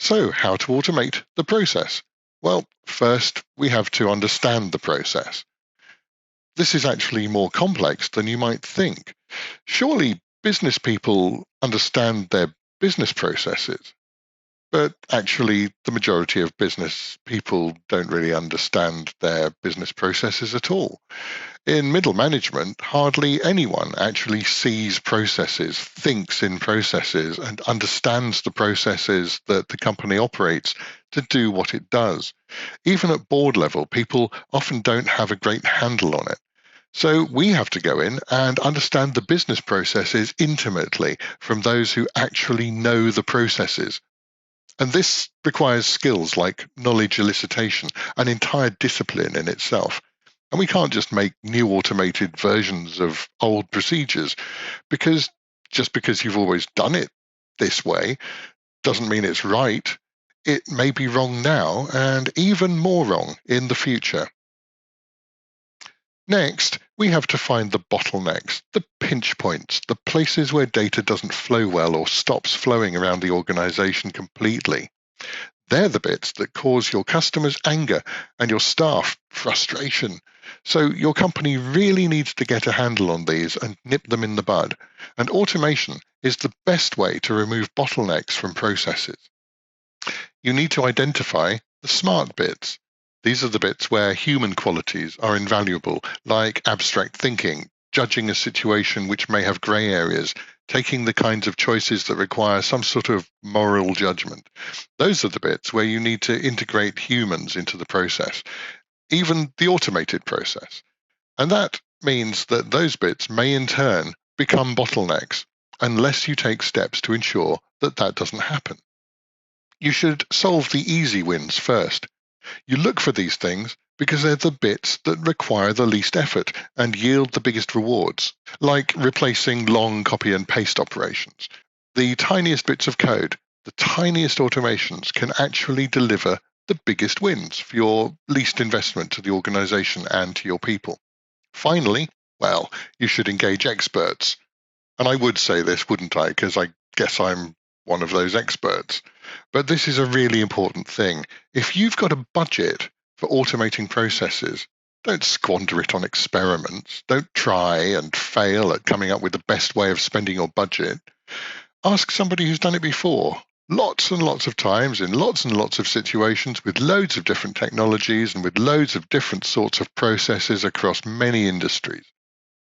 So, how to automate the process? Well, first, we have to understand the process. This is actually more complex than you might think. Surely, business people understand their business processes, but actually, the majority of business people don't really understand their business processes at all. In middle management, hardly anyone actually sees processes, thinks in processes, and understands the processes that the company operates to do what it does. Even at board level, people often don't have a great handle on it. So we have to go in and understand the business processes intimately from those who actually know the processes. And this requires skills like knowledge elicitation, an entire discipline in itself. And we can't just make new automated versions of old procedures because just because you've always done it this way doesn't mean it's right. It may be wrong now and even more wrong in the future. Next, we have to find the bottlenecks, the pinch points, the places where data doesn't flow well or stops flowing around the organization completely. They're the bits that cause your customers anger and your staff frustration. So your company really needs to get a handle on these and nip them in the bud. And automation is the best way to remove bottlenecks from processes. You need to identify the smart bits. These are the bits where human qualities are invaluable, like abstract thinking, judging a situation which may have grey areas, taking the kinds of choices that require some sort of moral judgment. Those are the bits where you need to integrate humans into the process, even the automated process. And that means that those bits may in turn become bottlenecks unless you take steps to ensure that that doesn't happen. You should solve the easy wins first. You look for these things because they're the bits that require the least effort and yield the biggest rewards, like replacing long copy and paste operations. The tiniest bits of code, the tiniest automations can actually deliver the biggest wins for your least investment to the organization and to your people. Finally, well, you should engage experts. And I would say this, wouldn't I? Because I guess I'm one of those experts. But this is a really important thing. If you've got a budget for automating processes, don't squander it on experiments. Don't try and fail at coming up with the best way of spending your budget. Ask somebody who's done it before. Lots and lots of times in lots and lots of situations with loads of different technologies and with loads of different sorts of processes across many industries.